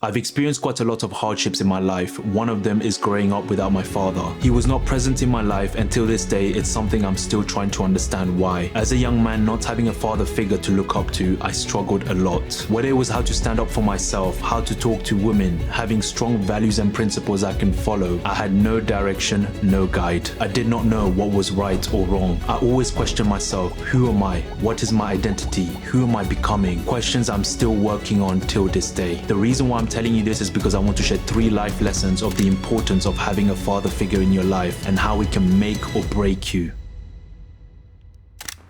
I've experienced quite a lot of hardships in my life. One of them is growing up without my father. He was not present in my life, and till this day, it's something I'm still trying to understand why. As a young man, not having a father figure to look up to, I struggled a lot. Whether it was how to stand up for myself, how to talk to women, having strong values and principles I can follow, I had no direction, no guide. I did not know what was right or wrong. I always questioned myself, who am I? What is my identity? Who am I becoming? Questions I'm still working on till this day. The reason why I'm telling you this is because I want to share 3 life lessons of the importance of having a father figure in your life and how it can make or break you.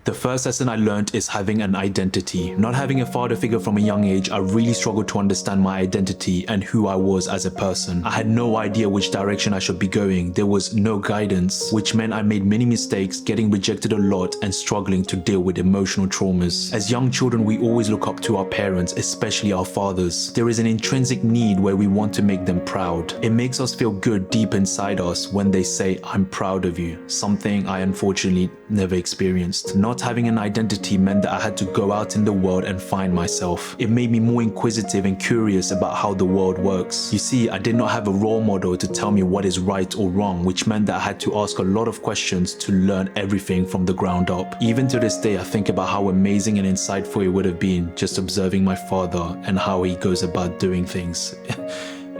The first lesson I learned is having an identity. Not having a father figure from a young age, I really struggled to understand my identity and who I was as a person. I had no idea which direction I should be going. There was no guidance, which meant I made many mistakes, getting rejected a lot and struggling to deal with emotional traumas. As young children, we always look up to our parents, especially our fathers. There is an intrinsic need where we want to make them proud. It makes us feel good deep inside us when they say, "I'm proud of you," something I unfortunately never experienced. Not having an identity meant that I had to go out in the world and find myself. It made me more inquisitive and curious about how the world works. You see, I did not have a role model to tell me what is right or wrong, which meant that I had to ask a lot of questions to learn everything from the ground up. Even to this day, I think about how amazing and insightful it would have been just observing my father and how he goes about doing things.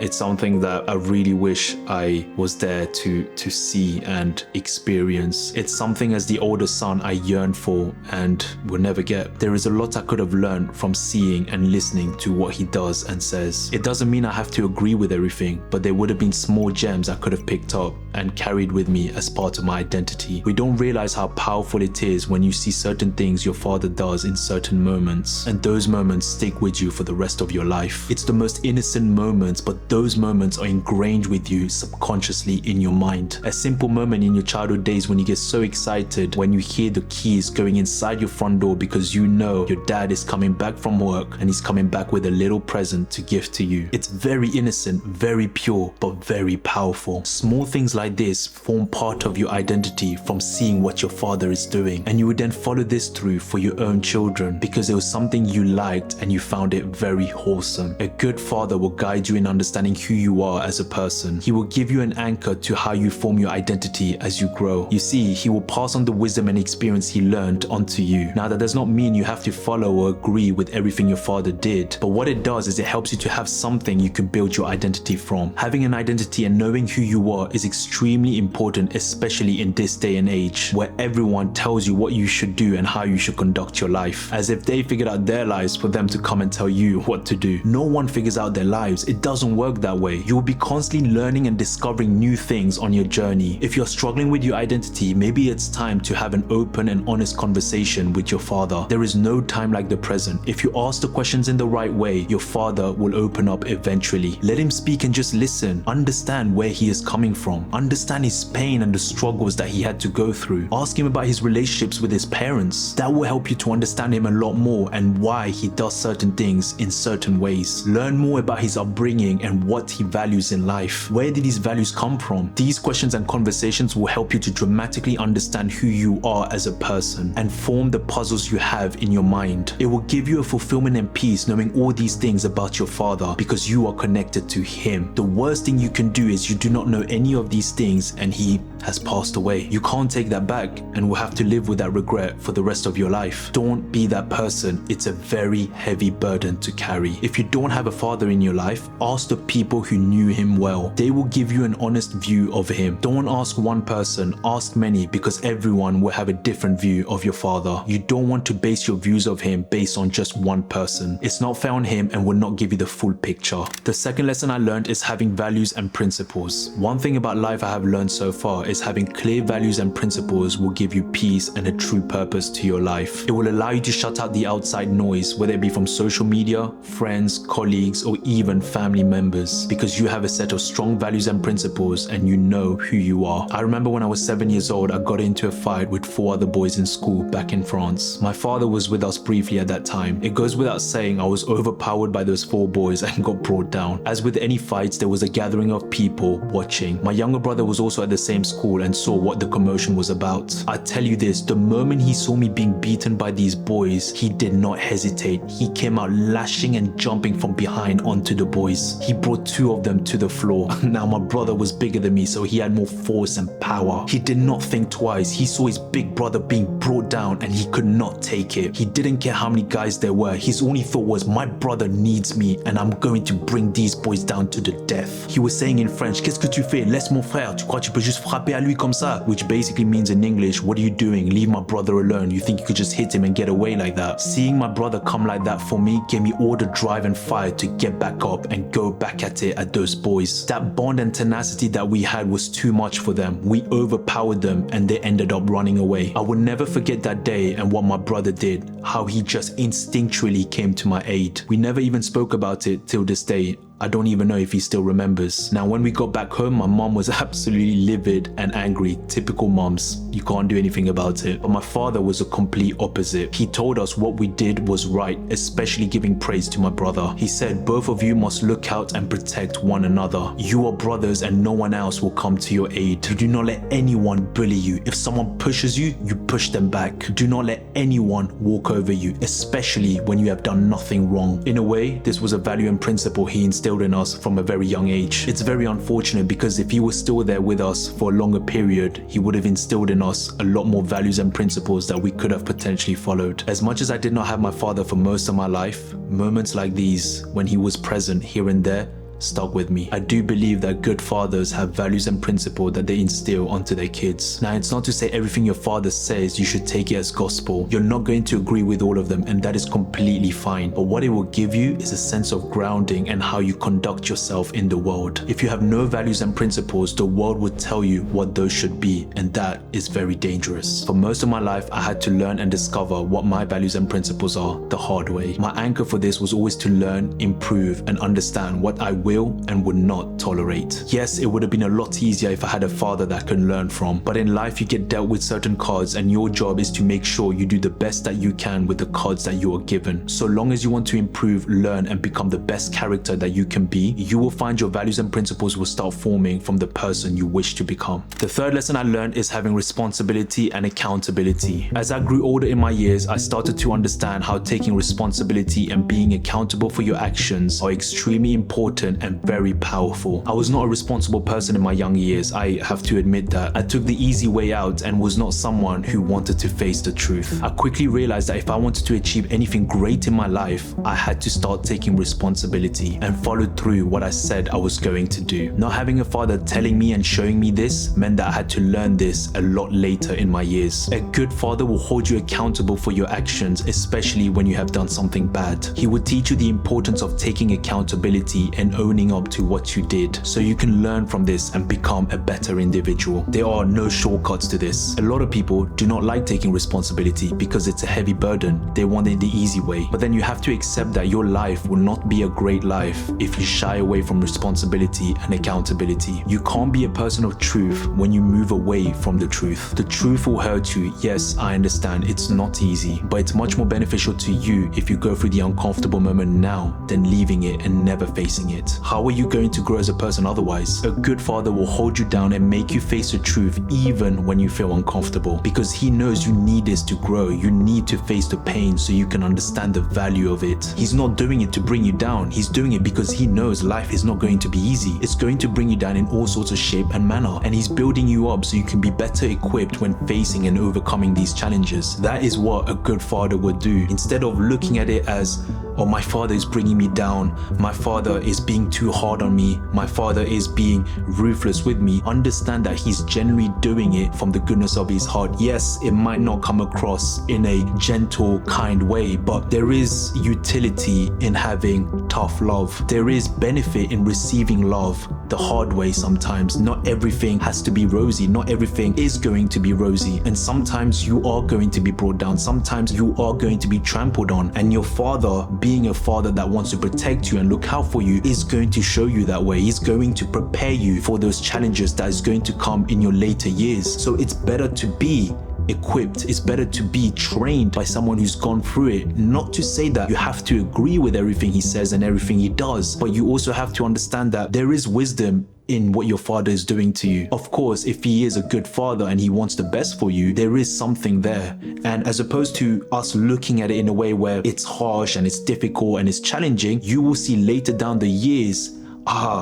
It's something that I really wish I was there to see and experience. It's something as the older son I yearn for and will never get. There is a lot I could have learned from seeing and listening to what he does and says. It doesn't mean I have to agree with everything, but there would have been small gems I could have picked up and carried with me as part of my identity. We don't realize how powerful it is when you see certain things your father does in certain moments, and those moments stick with you for the rest of your life. It's the most innocent moments, but those moments are ingrained with you subconsciously in your mind. A simple moment in your childhood days when you get so excited when you hear the keys going inside your front door because you know your dad is coming back from work and he's coming back with a little present to give to you. It's very innocent, very pure, but very powerful. Small things like this form part of your identity from seeing what your father is doing, and you would then follow this through for your own children because it was something you liked and you found it very wholesome. A good father will guide you in understanding who you are as a person. He will give you an anchor to how you form your identity as you grow. You see, he will pass on the wisdom and experience he learned onto you. Now, that does not mean you have to follow or agree with everything your father did, but what it does is it helps you to have something you can build your identity from. Having an identity and knowing who you are is extremely important, especially in this day and age where everyone tells you what you should do and how you should conduct your life, as if they figured out their lives for them to come and tell you what to do. No one figures out their lives. It doesn't work that way. You will be constantly learning and discovering new things on your journey. If you're struggling with your identity, maybe it's time to have an open and honest conversation with your father. There is no time like the present. If you ask the questions in the right way, your father will open up eventually. Let him speak and just listen. Understand where he is coming from. Understand his pain and the struggles that he had to go through. Ask him about his relationships with his parents. That will help you to understand him a lot more and why he does certain things in certain ways. Learn more about his upbringing and what he values in life. Where did these values come from? These questions and conversations will help you to dramatically understand who you are as a person and form the puzzles you have in your mind. It will give you a fulfillment and peace knowing all these things about your father because you are connected to him. The worst thing you can do is you do not know any of these things and he has passed away. You can't take that back and will have to live with that regret for the rest of your life. Don't be that person. It's a very heavy burden to carry. If you don't have a father in your life, ask the people who knew him well. They will give you an honest view of him. Don't ask one person, ask many, because everyone will have a different view of your father. You don't want to base your views of him based on just one person. It's not fair on him and will not give you the full picture. The second lesson I learned is having values and principles. One thing about life I have learned so far is having clear values and principles will give you peace and a true purpose to your life. It will allow you to shut out the outside noise, whether it be from social media, friends, colleagues, or even family members. remembers, because you have a set of strong values and principles and you know who you are. I remember when I was 7 years old, I got into a fight with 4 other boys in school back in France. My father was with us briefly at that time. It goes without saying I was overpowered by those 4 boys and got brought down. As with any fights, there was a gathering of people watching. My younger brother was also at the same school and saw what the commotion was about. I tell you this, the moment he saw me being beaten by these boys, he did not hesitate. He came out lashing and jumping from behind onto the boys. He brought 2 of them to the floor. Now my brother was bigger than me, so he had more force and power. He did not think twice. He saw his big brother being brought down and he could not take it. He didn't care how many guys there were. His only thought was, my brother needs me and I'm going to bring these boys down to the death. He was saying in French, qu'est-ce que tu fais? Laisse mon frère. Tu crois que tu peux juste frapper à lui comme ça? Which basically means in English, what are you doing? Leave my brother alone. You think you could just hit him and get away like that? Seeing my brother come like that for me gave me all the drive and fire to get back up and go back at it at those boys. That bond and tenacity that we had was too much for them. We overpowered them and they ended up running away. I will never forget that day and what my brother did, how he just instinctually came to my aid. We never even spoke about it till this day. I don't even know if he still remembers. Now, when we got back home, my mom was absolutely livid and angry. Typical moms. You can't do anything about it. But my father was a complete opposite. He told us what we did was right, especially giving praise to my brother. He said, both of you must look out and protect one another. You are brothers and no one else will come to your aid. Do not let anyone bully you. If someone pushes you, you push them back. Do not let anyone walk over you, especially when you have done nothing wrong. In a way, this was a value and principle he instilled in us from a very young age. It's very unfortunate because if he was still there with us for a longer period, he would have instilled in us a lot more values and principles that we could have potentially followed. As much as I did not have my father for most of my life, moments like these, when he was present here and there, stuck with me. I do believe that good fathers have values and principles that they instill onto their kids. Now, it's not to say everything your father says you should take it as gospel. You're not going to agree with all of them, and that is completely fine. But what it will give you is a sense of grounding and how you conduct yourself in the world. If you have no values and principles, the world would tell you what those should be, and that is very dangerous. For most of my life, I had to learn and discover what my values and principles are the hard way. My anchor for this was always to learn, improve, and understand what I will and would not tolerate. Yes, it would have been a lot easier if I had a father that I can learn from, but in life you get dealt with certain cards and your job is to make sure you do the best that you can with the cards that you are given. So long as you want to improve, learn, and become the best character that you can be, you will find your values and principles will start forming from the person you wish to become. The third lesson I learned is having responsibility and accountability. As I grew older in my years, I started to understand how taking responsibility and being accountable for your actions are extremely important and very powerful. I was not a responsible person in my young years, I have to admit that. I took the easy way out and was not someone who wanted to face the truth. I quickly realized that if I wanted to achieve anything great in my life, I had to start taking responsibility and follow through what I said I was going to do. Not having a father telling me and showing me this meant that I had to learn this a lot later in my years. A good father will hold you accountable for your actions, especially when you have done something bad. He will teach you the importance of taking accountability and owning up to what you did, so you can learn from this and become a better individual. There are no shortcuts to this. A lot of people do not like taking responsibility because it's a heavy burden. They want it the easy way. But then you have to accept that your life will not be a great life if you shy away from responsibility and accountability. You can't be a person of truth when you move away from the truth. The truth will hurt you. Yes, I understand it's not easy, but it's much more beneficial to you if you go through the uncomfortable moment now than leaving it and never facing it. How are you going to grow as a person otherwise? A good father will hold you down and make you face the truth even when you feel uncomfortable, because he knows you need this to grow. You need to face the pain so you can understand the value of it. He's not doing it to bring you down. He's doing it because he knows life is not going to be easy. It's going to bring you down in all sorts of shape and manner, and he's building you up so you can be better equipped when facing and overcoming these challenges. That is what a good father would do. Instead of looking at it as, oh, my father is bringing me down, my father is being too hard on me, my father is being ruthless with me, understand that he's genuinely doing it from the goodness of his heart. Yes, it might not come across in a gentle, kind way, but there is utility in having tough love. There is benefit in receiving love the hard way sometimes. Not everything has to be rosy. Not everything is going to be rosy. And sometimes you are going to be brought down. Sometimes you are going to be trampled on. And your father being a father that wants to protect you and look out for you is going to show you that way. He's going to prepare you for those challenges that is going to come in your later years. So it's better to be equipped, it's better to be trained by someone who's gone through it. Not to say that you have to agree with everything he says and everything he does, but you also have to understand that there is wisdom in what your father is doing to you. Of course, if he is a good father and he wants the best for you, there is something there. And as opposed to us looking at it in a way where it's harsh and it's difficult and it's challenging, you will see later down the years,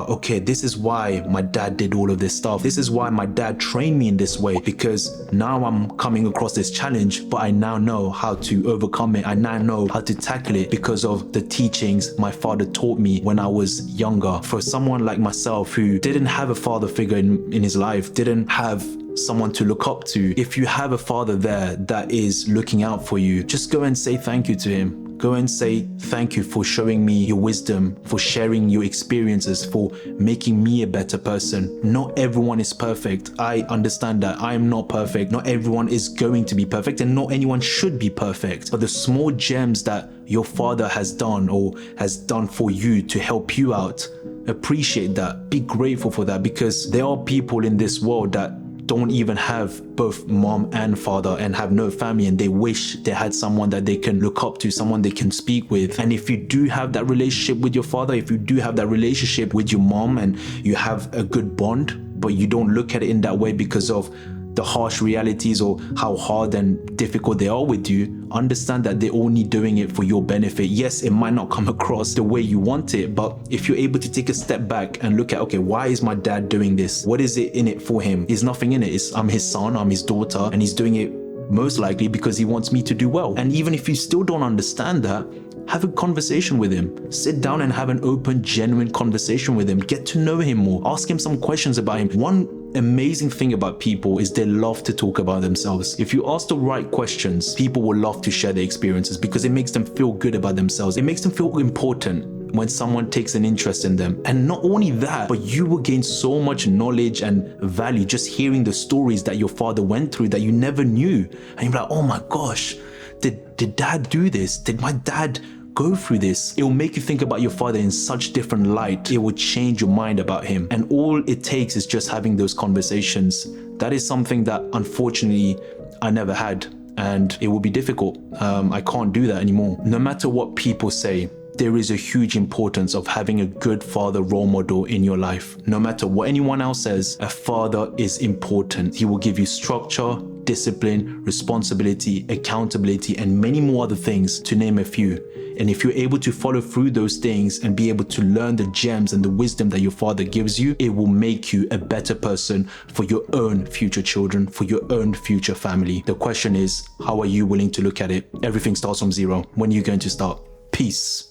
okay, this is why my dad did all of this stuff. This is why my dad trained me in this way, because now I'm coming across this challenge, but I now know how to overcome it. I now know how to tackle it because of the teachings my father taught me when I was younger. For someone like myself who didn't have a father figure in his life, didn't have someone to look up to, if you have a father there that is looking out for you, just go and say thank you to him. Go and say thank you for showing me your wisdom, for sharing your experiences, for making me a better person. Not everyone is perfect. I understand that. I am not perfect. Not everyone is going to be perfect, and not anyone should be perfect. But the small gems that your father has done or has done for you to help you out, appreciate that. Be grateful for that, because there are people in this world that don't even have both mom and father and have no family, and they wish they had someone that they can look up to, someone they can speak with. And if you do have that relationship with your father, if you do have that relationship with your mom and you have a good bond, but you don't look at it in that way because of the harsh realities or how hard and difficult they are with you, understand that they're only doing it for your benefit. Yes, it might not come across the way you want it, but if you're able to take a step back and look at, okay, why is my dad doing this? What is it in it for him? There's nothing in it. I'm his son, I'm his daughter, and he's doing it most likely because he wants me to do well. And even if you still don't understand that, have a conversation with him. Sit down and have an open, genuine conversation with him. Get to know him more. Ask him some questions about him. One amazing thing about people is they love to talk about themselves. If you ask the right questions, people will love to share their experiences because it makes them feel good about themselves. It makes them feel important when someone takes an interest in them. And not only that, but you will gain so much knowledge and value just hearing the stories that your father went through that you never knew. And you're like, oh my gosh, did dad do this? Did my dad go through this? It will make you think about your father in such different light. It will change your mind about him. And all it takes is just having those conversations. That is something that unfortunately I never had, and it will be difficult. I can't do that anymore. No matter what people say, there is a huge importance of having a good father role model in your life. No matter what anyone else says, a father is important. He will give you structure, discipline, responsibility, accountability, and many more other things, to name a few. And if you're able to follow through those things and be able to learn the gems and the wisdom that your father gives you, it will make you a better person for your own future children, for your own future family. The question is, how are you willing to look at it? Everything starts from zero. When are you going to start? Peace.